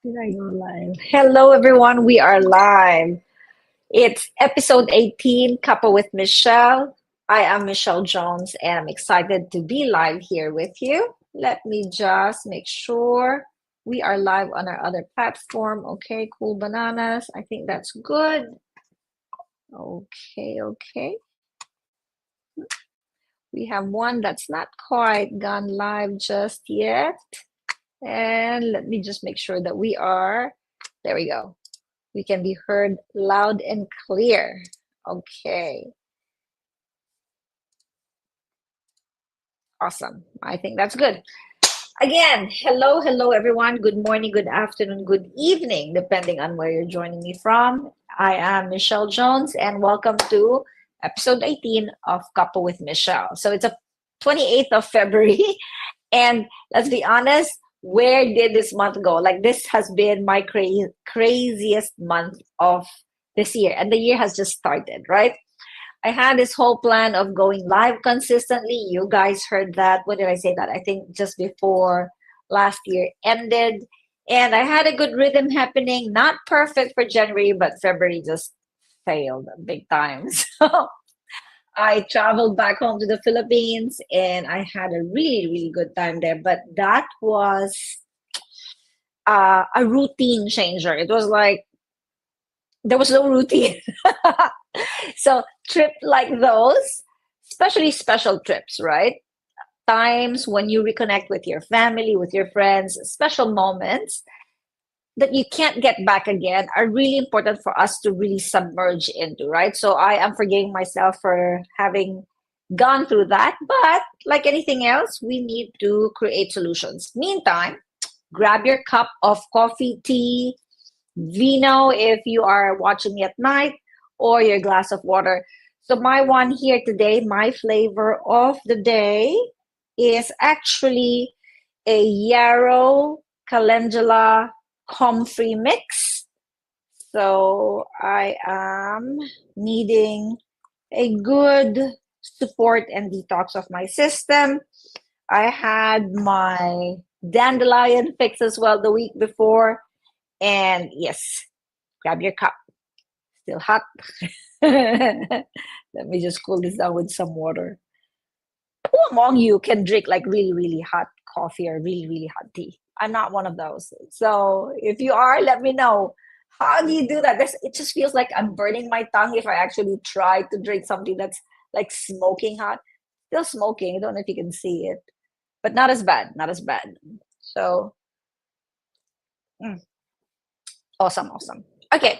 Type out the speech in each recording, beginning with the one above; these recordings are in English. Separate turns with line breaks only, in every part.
Did I go live? Hello, everyone. We are live. It's episode 18, Cuppa with Michelle. I am Michelle Jones, and I'm excited to be live here with you. Let me just make sure we are live on our other platform. Okay, cool bananas. I think that's good. Okay. We have one that's not quite gone live just yet. And let me just make sure that we are, there we go. We can be heard loud and clear. Okay, awesome. I think that's good. Again, hello, everyone. Good morning, good afternoon, good evening, depending on where you're joining me from. I am Michelle Jones, and welcome to episode 18 of Couple with Michelle. So it's a 28th of February, and let's be honest, where did this month go? Like this has been my craziest month of this year, and the year has just started, right? I had this whole plan of going live consistently. You guys heard that. When did I say that? I think just before last year ended. And I had a good rhythm happening. Not perfect for January, but February just failed big time. So I traveled back home to the Philippines and I had a really good time there. But that was a routine changer. It was like there was no routine. So trip like those, especially special trips, right? Times when you reconnect with your family, with your friends, special moments that you can't get back again are really important for us to really submerge into, right? So I am forgiving myself for having gone through that, but like anything else, we need to create solutions. Meantime, grab your cup of coffee, tea, vino if you are watching me at night, or your glass of water. So my one here today, my flavor of the day is actually a yarrow calendula comfrey mix. So I am needing a good support and detox of my system. I had my dandelion fix as well the week before. And yes, grab your cup. Still hot. Let me just cool this down with some water. Who among you can drink like really hot coffee or really hot tea? I'm not one of those. So if you are, let me know. How do you do that? It just feels like I'm burning my tongue if I actually try to drink something that's like smoking hot. Still smoking. I don't know if you can see it, but not as bad. Not as bad. So mm, awesome. Okay.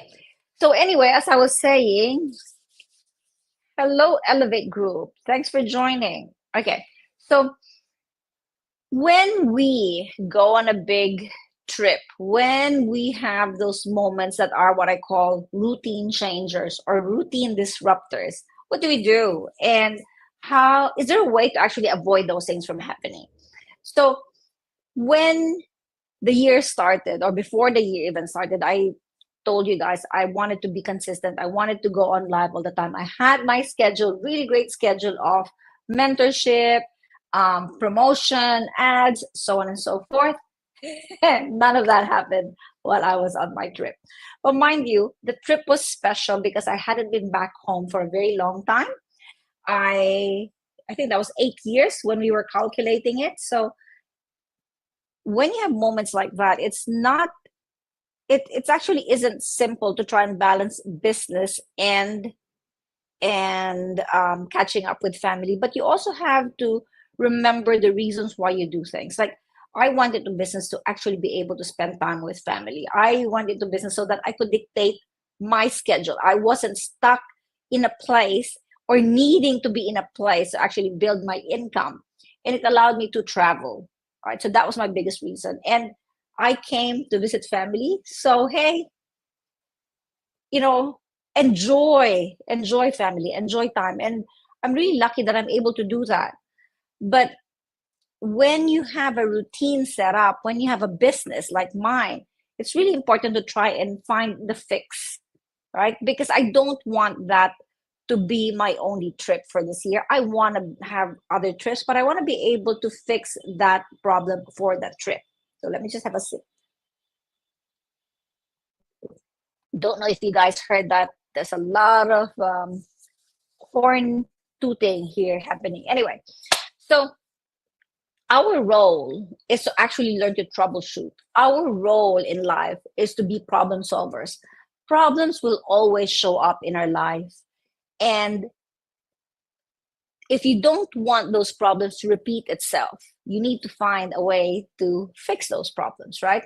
So anyway, as I was saying, hello, Elevate Group. Thanks for joining. Okay. So when we go on a big trip, when we have those moments that are what I call routine changers or routine disruptors, what do we do? And how is there a way to actually avoid those things from happening? So when the year started or before the year even started, I told you guys I wanted to be consistent. I wanted to go on live all the time. I had my schedule, really great schedule of mentorship, promotion, ads, so on and so forth. None of that happened while I was on my trip. But mind you, the trip was special because I hadn't been back home for a very long time. I I think that was 8 years when we were calculating it. So when you have moments like that, it's actually isn't simple to try and balance business and catching up with family, but you also have to remember the reasons why you do things. Like I wanted the business to actually be able to spend time with family. I wanted the business so that I could dictate my schedule. I wasn't stuck in a place or needing to be in a place to actually build my income, and it allowed me to travel. All right, so that was my biggest reason. And I came to visit family, so hey, you know, enjoy family, enjoy time. And I'm really lucky that I'm able to do that. But when you have a routine set up, when you have a business like mine, it's really important to try and find the fix, right? Because I don't want that to be my only trip for this year. I want to have other trips, but I want to be able to fix that problem for that trip. So let me just have a sip. Don't know if you guys heard that. There's a lot of horn tooting here happening. Anyway, so our role is to actually learn to troubleshoot. Our role in life is to be problem solvers. Problems will always show up in our life. And if you don't want those problems to repeat itself, you need to find a way to fix those problems, right?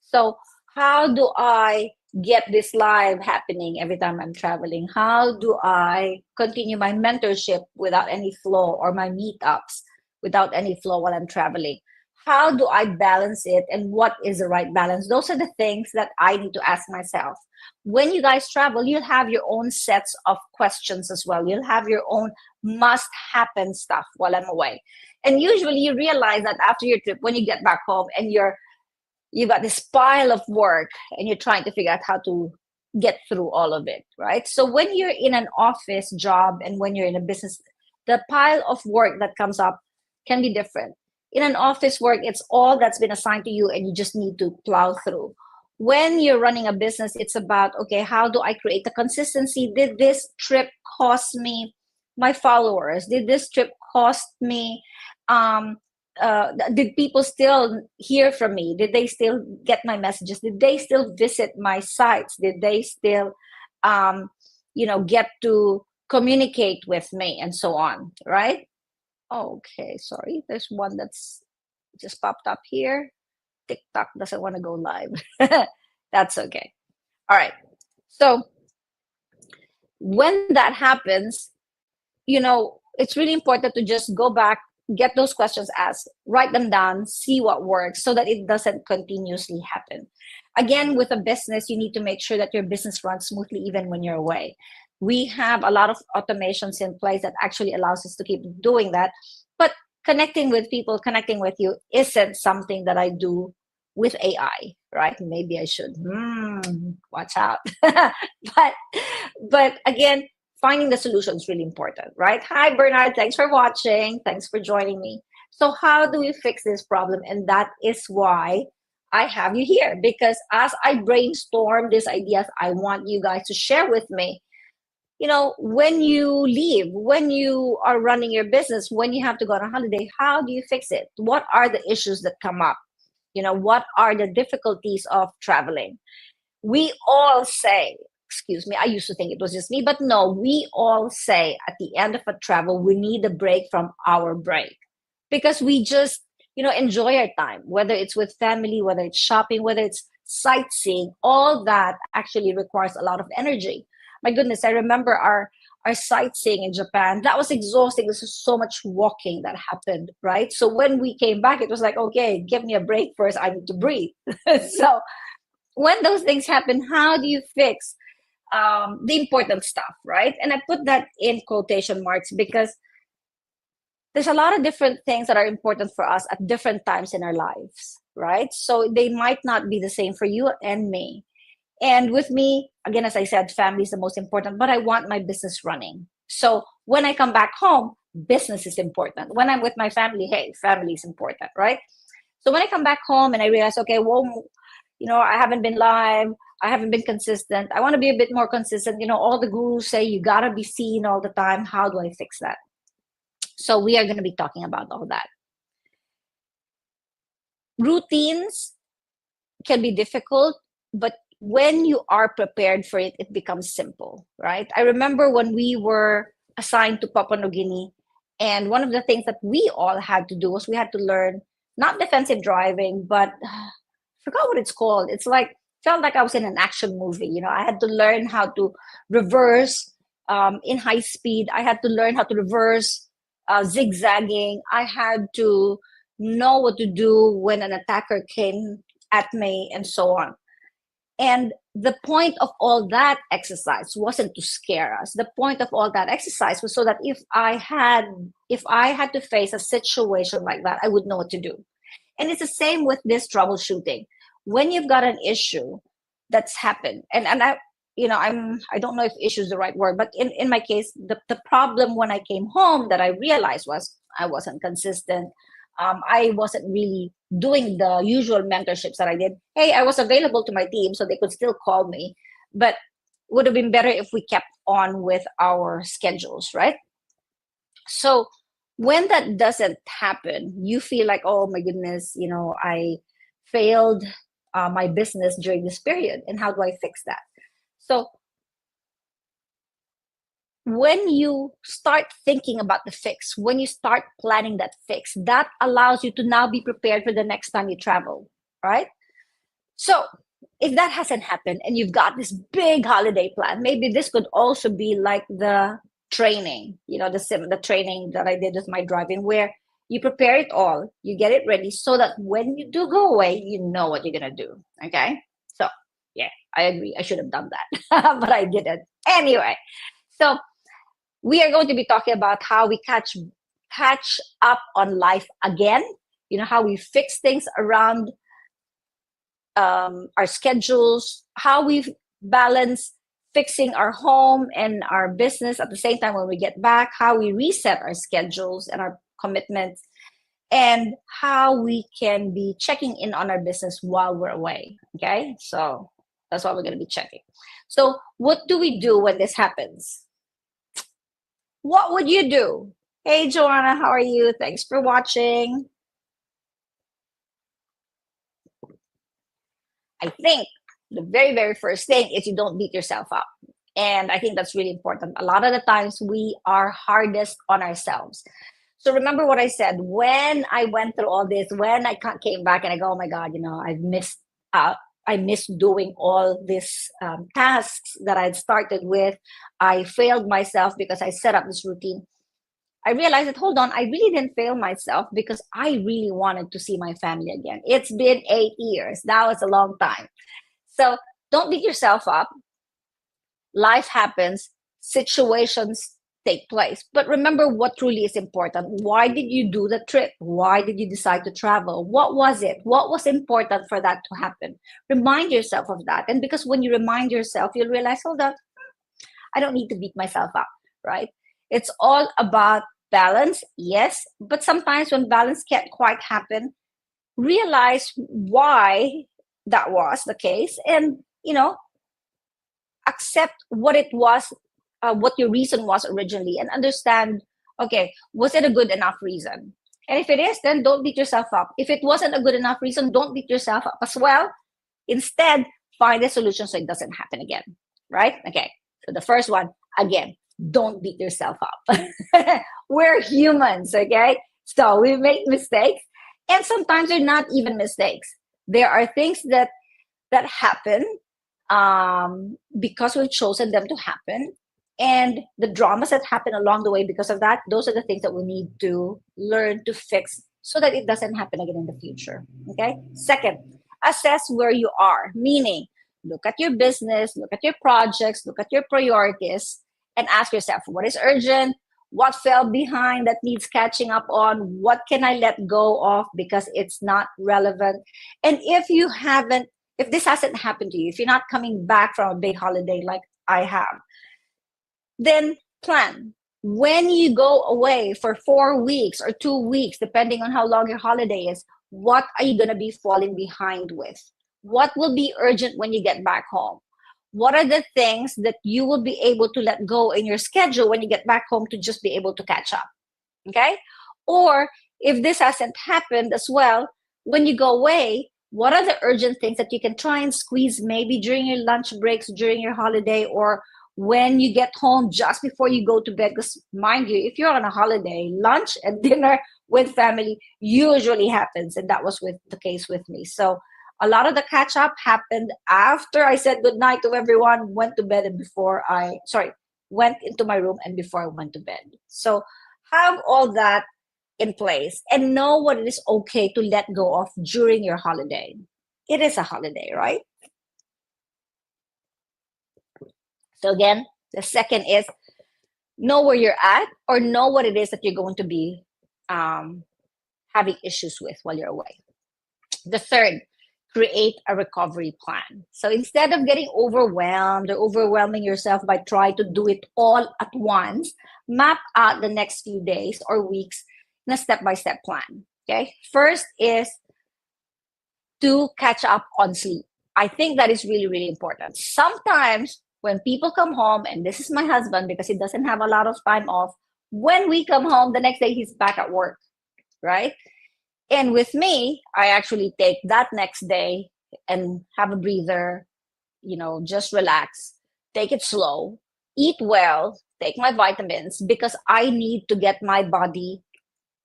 So, how do I get this live happening every time I'm traveling? How do I continue my mentorship without any flow, or my meetups without any flow while I'm traveling? How do I balance it, and what is the right balance? Those are the things that I need to ask myself. When you guys travel, you'll have your own sets of questions as well. You'll have your own must happen stuff while I'm away. And usually you realize that after your trip, when you get back home and you got this pile of work and you're trying to figure out how to get through all of it, right? So when you're in an office job and when you're in a business, the pile of work that comes up can be different. In an office work, it's all that's been assigned to you and you just need to plow through. When you're running a business, it's about, okay, how do I create the consistency? Did this trip cost me my followers? Did this trip cost me um, did people still hear from me? Did they still get my messages? Did they still visit my sites? Did they still, um, get to communicate with me and so on, right? Okay, sorry. There's one that's just popped up here. TikTok doesn't want to go live. That's okay. All right. So when that happens, it's really important to just go back, get those questions asked, write them down, see what works so that it doesn't continuously happen. Again, with a business, you need to make sure that your business runs smoothly even when you're away. We have a lot of automations in place that actually allows us to keep doing that. But connecting with people, connecting with you isn't something that I do with AI, right? Maybe I should. Watch out. but again, finding the solution is really important, right? Hi, Bernard. Thanks for watching. Thanks for joining me. So, how do we fix this problem? And that is why I have you here, because as I brainstorm these ideas, I want you guys to share with me. When you leave, when you are running your business, when you have to go on a holiday, how do you fix it? What are the issues that come up? What are the difficulties of traveling? We all say, excuse me, I used to think it was just me, but no, we all say at the end of a travel, we need a break from our break, because we just, enjoy our time, whether it's with family, whether it's shopping, whether it's sightseeing, all that actually requires a lot of energy. My goodness, I remember our sightseeing in Japan. That was exhausting. This was so much walking that happened, right? So when we came back, it was like, okay, give me a break first. I need to breathe. So when those things happen, how do you fix the important stuff, right? And I put that in quotation marks because there's a lot of different things that are important for us at different times in our lives, right? So they might not be the same for you and me. And with me, again, as I said, family is the most important, but I want my business running. So when I come back home, business is important. When I'm with my family, hey, family is important, right? So when I come back home and I realize, okay, well, I haven't been live, I haven't been consistent. I want to be a bit more consistent. All the gurus say you got to be seen all the time. How do I fix that? So we are going to be talking about all that. Routines can be difficult, but when you are prepared for it, it becomes simple, right? I remember when we were assigned to Papua New Guinea, and one of the things that we all had to do was we had to learn not defensive driving, but I forgot what it's called. It's like, felt like I was in an action movie. I had to learn how to reverse in high speed. I had to learn how to reverse zigzagging. I had to know what to do when an attacker came at me and so on. And the point of all that exercise wasn't to scare us. The point of all that exercise was so that if I had to face a situation like that, I would know what to do. And it's the same with this troubleshooting. When you've got an issue that's happened, and I don't know if issue is the right word, but in my case, the problem when I came home that I realized was I wasn't consistent. I wasn't really doing the usual mentorships that I did. Hey, I was available to my team, so they could still call me, but would have been better if we kept on with our schedules, right? So when that doesn't happen, you feel like, oh my goodness, I failed my business during this period, and how do I fix that? So when you start thinking about the fix, when you start planning that fix, that allows you to now be prepared for the next time you travel, right? So if that hasn't happened and you've got this big holiday plan, maybe this could also be like the training, the training that I did with my driving, where you prepare it all, you get it ready so that when you do go away, you know what you're going to do. Okay. So yeah, I agree. I should have done that, but I didn't. Anyway, so we are going to be talking about how we catch up on life again. How we fix things around our schedules, how we balance fixing our home and our business at the same time when we get back, how we reset our schedules and our commitments, and how we can be checking in on our business while we're away. Okay, so that's what we're going to be checking. So what do we do when this happens? What would you do? Hey, Joanna, how are you? Thanks for watching. I think the very, very first thing is you don't beat yourself up. And I think that's really important. A lot of the times we are hardest on ourselves. So remember what I said, when I went through all this, when I came back and I go, oh my God, I've missed out. I missed doing all these tasks that I'd started with. I failed myself because I set up this routine. I realized that, hold on, I really didn't fail myself because I really wanted to see my family again. It's been 8 years. Now it's a long time. So don't beat yourself up. Life happens, situations take place. But remember what truly is important. Why did you do the trip? Why did you decide to travel? What was it? What was important for that to happen? Remind yourself of that. And because when you remind yourself, you'll realize, hold on, I don't need to beat myself up, right? It's all about balance, yes, but sometimes when balance can't quite happen, realize why that was the case, and accept what it was, what your reason was originally, and understand, okay, was it a good enough reason? And if it is, then don't beat yourself up. If it wasn't a good enough reason, don't beat yourself up as well. Instead, find a solution so it doesn't happen again, right? Okay, so the first one, again, don't beat yourself up. We're humans, okay? So we make mistakes, and sometimes they're not even mistakes. There are things that happen because we've chosen them to happen, and the dramas that happen along the way because of that. Those are the things that we need to learn to fix so that it doesn't happen again in the future. Okay. Second, assess where you are. Meaning, look at your business, look at your projects, look at your priorities, and ask yourself, what is urgent? What fell behind that needs catching up on? What can I let go of because it's not relevant? And if this hasn't happened to you, if you're not coming back from a big holiday like I have, then plan. When you go away for 4 weeks or 2 weeks, depending on how long your holiday is, what are you going to be falling behind with? What will be urgent when you get back home? What are the things that you will be able to let go in your schedule when you get back home to just be able to catch up? Okay? Or if this hasn't happened as well, when you go away, what are the urgent things that you can try and squeeze maybe during your lunch breaks, during your holiday, or when you get home just before you go to bed? Because mind you, if you're on a holiday, lunch and dinner with family usually happens. And that was the case with me. So a lot of the catch up happened after I said goodnight to everyone, went to bed, and went into my room and before I went to bed. So have all that in place and know what it is okay to let go of during your holiday. It is a holiday, right? So again, the second is know where you're at, or know what it is that you're going to be having issues with while you're away. The third, create a recovery plan. So instead of getting overwhelmed or overwhelming yourself by trying to do it all at once, map out the next few days or weeks in a step-by-step plan. Okay. First is to catch up on sleep. I think that is really, really important. Sometimes when people come home, and this is my husband because he doesn't have a lot of time off, when we come home, the next day he's back at work, right? And with me, I actually take that next day and have a breather, just relax, take it slow, eat well, take my vitamins because I need to get my body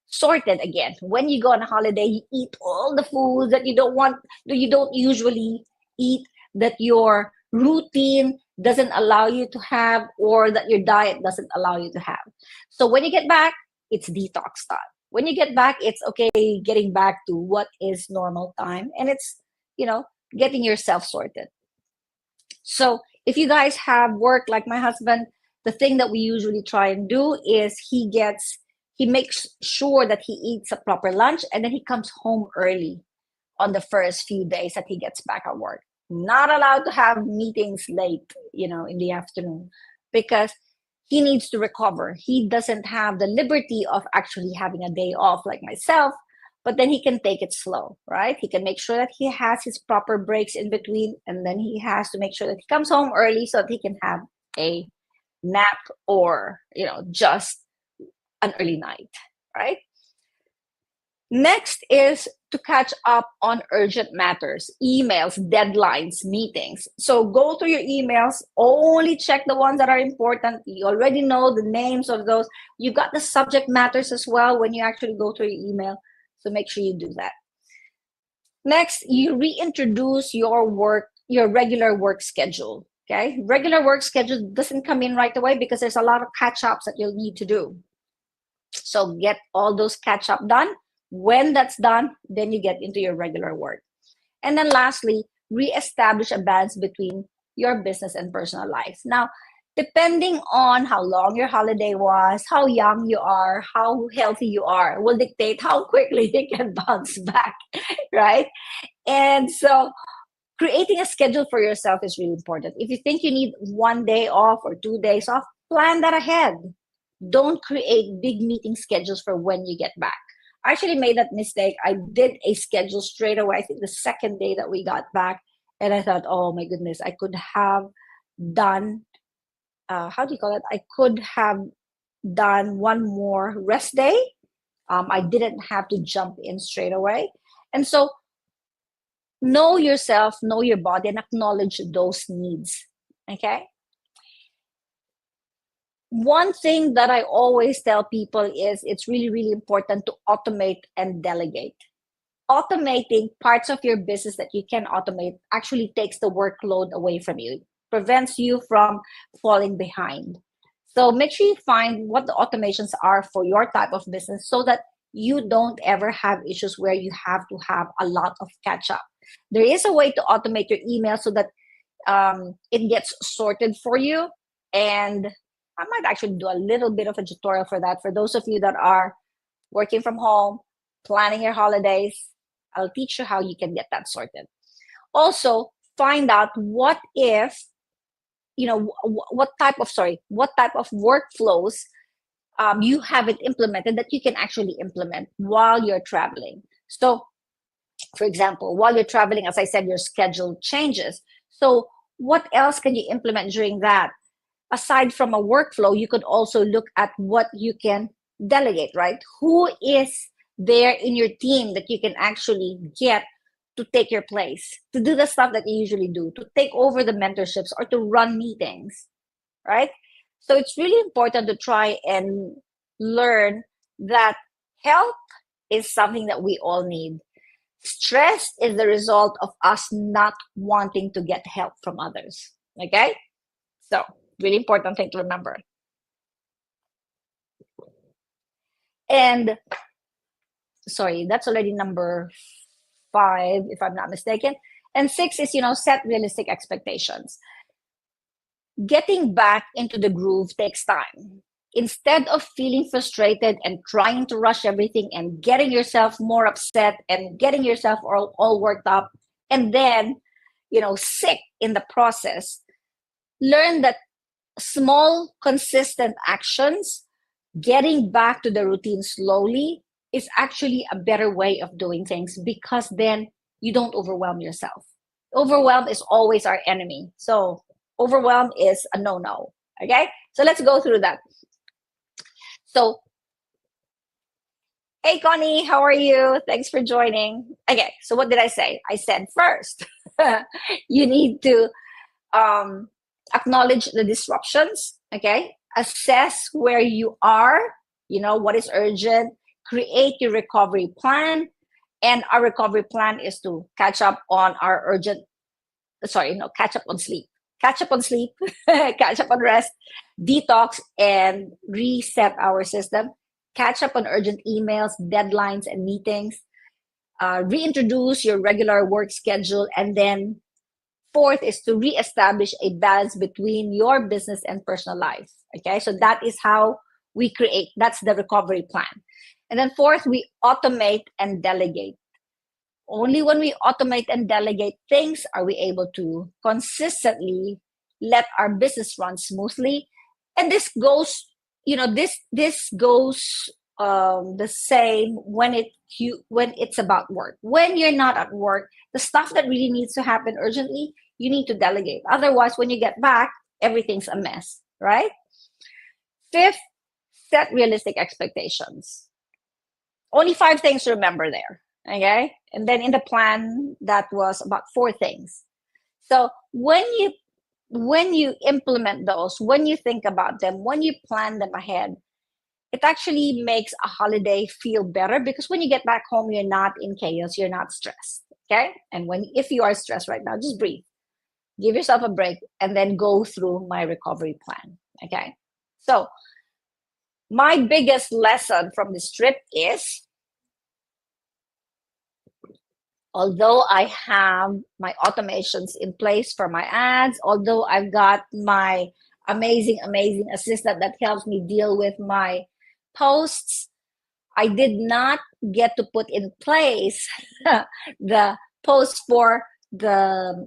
sorted again. When you go on a holiday, you eat all the foods that you don't usually eat, that your routine doesn't allow you to have, or that your diet doesn't allow you to have. So when you get back, it's detox time. When you get back, it's okay getting back to what is normal time, and it's, you know, getting yourself sorted. So if you guys have work like my husband, the thing that we usually try and do is he makes sure that he eats a proper lunch and then he comes home early on the first few days that he gets back at work. Not allowed to have meetings late, in the afternoon, because he needs to recover. He doesn't have the liberty of actually having a day off like myself, but then he can take it slow, right? He can make sure that he has his proper breaks in between, and then he has to make sure that he comes home early so that he can have a nap, or, just an early night, right? Next is to catch up on urgent matters, emails, deadlines, meetings. So go through your emails, only check the ones that are important. You already know the names of those. You got the subject matters as well when you actually go through your email. So make sure you do that. Next, you reintroduce your regular work schedule. Okay. Regular work schedule doesn't come in right away because there's a lot of catch ups that you'll need to do. So get all those catch up done. When that's done, then you get into your regular work. And then lastly, reestablish a balance between your business and personal life. Now, depending on how long your holiday was, how young you are, how healthy you are, will dictate how quickly you can bounce back, right? And so creating a schedule for yourself is really important. If you think you need 1 day off or 2 days off, plan that ahead. Don't create big meeting schedules for when you get back. I actually made that mistake. I did a schedule straight away, I think the second day that we got back. And I thought, oh my goodness, I could have done, how do you call it? I could have done one more rest day. I didn't have to jump in straight away. And so know yourself, know your body, and acknowledge those needs. Okay? One thing that I always tell people is it's really, really important to automate and delegate. Automating parts of your business that you can automate actually takes the workload away from you, prevents you from falling behind. So make sure you find what the automations are for your type of business so that you don't ever have issues where you have to have a lot of catch up. There is a way to automate your email so that it gets sorted for you. And I might actually do a little bit of a tutorial for that. For those of you that are working from home, planning your holidays, I'll teach you how you can get that sorted. Also, find out what type of workflows you haven't implemented that you can actually implement while you're traveling. So, for example, while you're traveling, as I said, your schedule changes. So what else can you implement during that? Aside from a workflow, you could also look at what you can delegate, right? Who is there in your team that you can actually get to take your place, to do the stuff that you usually do, to take over the mentorships or to run meetings, right? So it's really important to try and learn that health is something that we all need. Stress is the result of us not wanting to get help from others, okay? So really important thing to remember. And sorry, that's already number 5, if I'm not mistaken. And 6 is, set realistic expectations. Getting back into the groove takes time. Instead of feeling frustrated and trying to rush everything and getting yourself more upset and getting yourself all worked up and then, sick in the process, learn that small, consistent actions, getting back to the routine slowly, is actually a better way of doing things because then you don't overwhelm yourself. Overwhelm is always our enemy. So overwhelm is a no-no. Okay, so let's go through that. So, hey Connie, how are you? Thanks for joining. Okay, so what did I say? I said first, you need to um, acknowledge the disruptions. Okay, assess where you are. You know what is urgent. Create your recovery plan, and our recovery plan is to catch up on our urgent. Sorry, no, catch up on sleep. Catch up on sleep, catch up on rest, detox, and reset our system. Catch up on urgent emails, deadlines, and meetings. Reintroduce your regular work schedule. And then, fourth is to reestablish a balance between your business and personal life. Okay, so that is how we create, that's the recovery plan. And then, fourth, we automate and delegate. Only when we automate and delegate things are we able to consistently let our business run smoothly. And this goes, this goes the same when it's about work. When you're not at work, the stuff that really needs to happen urgently, you need to delegate. Otherwise, when you get back, everything's a mess, right? Fifth, set realistic expectations. Only 5 things to remember there. Okay, and then in the plan that was about 4 things. So when you implement those, when you think about them, when you plan them ahead, it actually makes a holiday feel better, because when you get back home, you're not in chaos, you're not stressed. Okay, and if you are stressed right now, just breathe, give yourself a break, and then go through my recovery plan. Okay, so my biggest lesson from this trip is, although I have my automations in place for my ads, although I've got my amazing, amazing assistant that helps me deal with my posts, I did not get to put in place the posts for the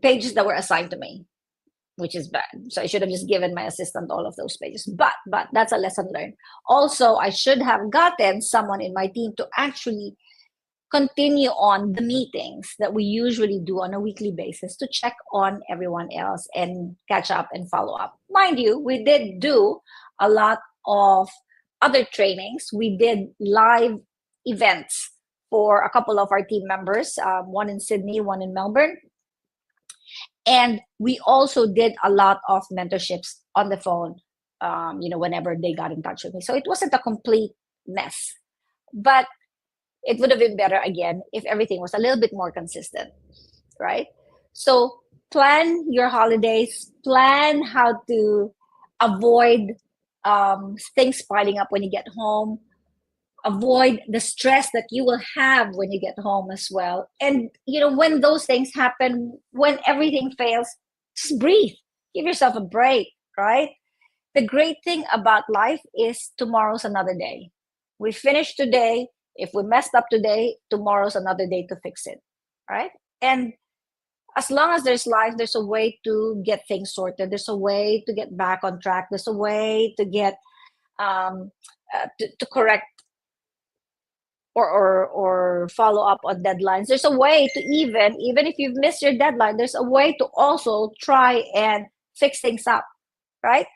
pages that were assigned to me, which is bad. So I should have just given my assistant all of those pages. But that's a lesson learned. Also, I should have gotten someone in my team to actually continue on the meetings that we usually do on a weekly basis to check on everyone else and catch up and follow up. Mind you, we did do a lot of other trainings. We did live events for a couple of our team members, one in Sydney, one in Melbourne. And we also did a lot of mentorships on the phone, whenever they got in touch with me. So it wasn't a complete mess. But it would have been better, again, if everything was a little bit more consistent, right? So plan your holidays, plan how to avoid things piling up when you get home, avoid the stress that you will have when you get home as well. And, when those things happen, when everything fails, just breathe, give yourself a break, right? The great thing about life is tomorrow's another day. We finished today. If we messed up today, tomorrow's another day to fix it, right? And as long as there's life, there's a way to get things sorted. There's a way to get back on track. There's a way to get to correct or follow up on deadlines. There's a way to even if you've missed your deadline, there's a way to also try and fix things up, right?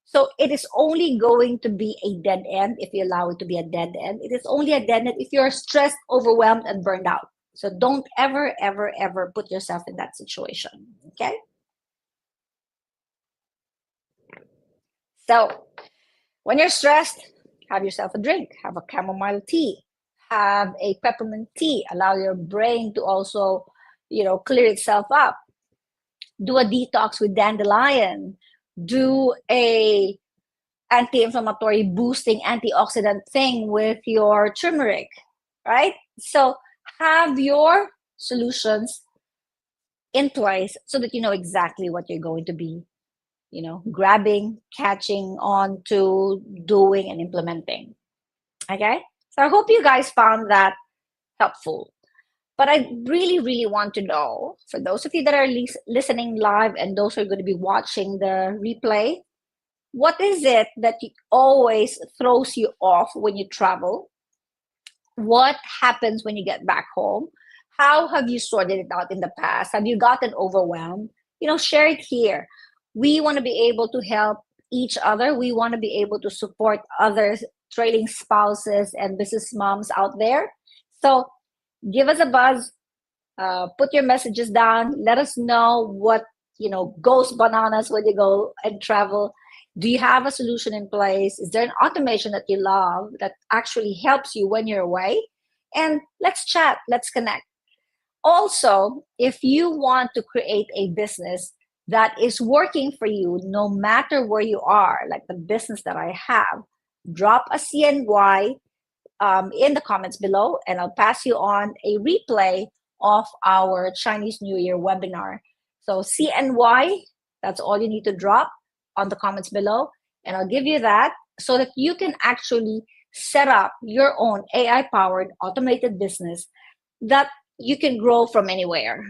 So it is only going to be a dead end if you allow it to be a dead end. It is only a dead end if you're stressed, overwhelmed, and burned out. So don't ever, ever, ever put yourself in that situation. Okay? So when you're stressed, have yourself a drink. Have a chamomile tea. Have a peppermint tea. Allow your brain to also, clear itself up. Do a detox with dandelion. Do a anti-inflammatory boosting antioxidant thing with your turmeric, right? So have your solutions in place so that you know exactly what you're going to be, grabbing, catching on to, doing, and implementing. Okay? So I hope you guys found that helpful. But I really, really want to know, for those of you that are listening live and those who are going to be watching the replay, what is it that always throws you off when you travel? What happens when you get back home? How have you sorted it out in the past? Have you gotten overwhelmed? Share it here. We want to be able to help each other. We want to be able to support other trailing spouses and business moms out there. So give us a buzz, put your messages down. Let us know what goes bananas when you go and travel. Do you have a solution in place? Is there an automation that you love that actually helps you when you're away? And let's chat, let's connect. Also, if you want to create a business that is working for you no matter where you are, like the business that I have, drop a CNY in the comments below, and I'll pass you on a replay of our Chinese New Year webinar. So CNY, that's all you need to drop on the comments below, and I'll give you that so that you can actually set up your own AI-powered automated business that you can grow from anywhere,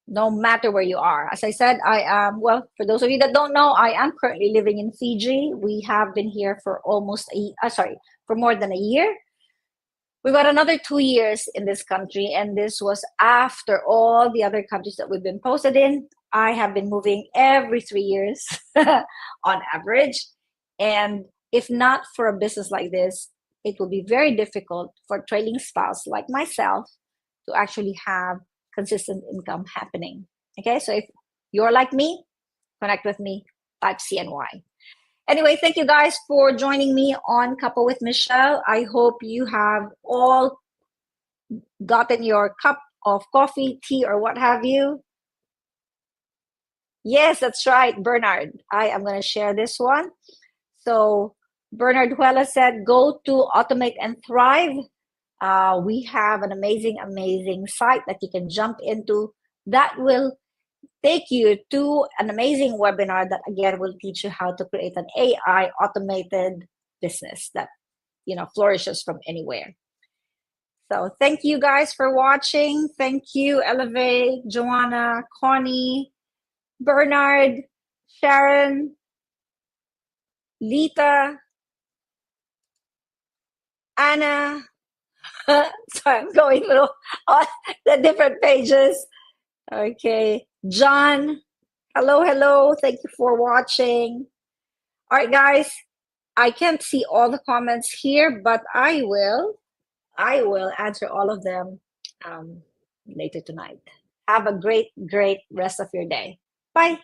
no matter where you are. As I said, I am, well, for those of you that don't know, I am currently living in Fiji. We have been here for for more than a year. We've got another 2 years in this country, and this was after all the other countries that we've been posted in. I have been moving every 3 years on average. And if not for a business like this, it will be very difficult for a trailing spouse like myself to actually have consistent income happening. Okay, so if you're like me, connect with me, type CNY. Anyway, thank you guys for joining me on Cuppa with Michelle. I hope you have all gotten your cup of coffee, tea, or what have you. Yes, that's right, Bernard. I am going to share this one. So Bernard Huela said, go to Automate and Thrive. We have an amazing, amazing site that you can jump into that will take you to an amazing webinar that again will teach you how to create an AI automated business that flourishes from anywhere. So thank you guys for watching. Thank you, Elevate, Joanna, Connie, Bernard, Sharon, Lita, Anna. So I'm going through all the different pages. Okay, John. Hello, hello. Thank you for watching. All right, guys. I can't see all the comments here, but I will answer all of them later tonight. Have a great, great rest of your day. Bye.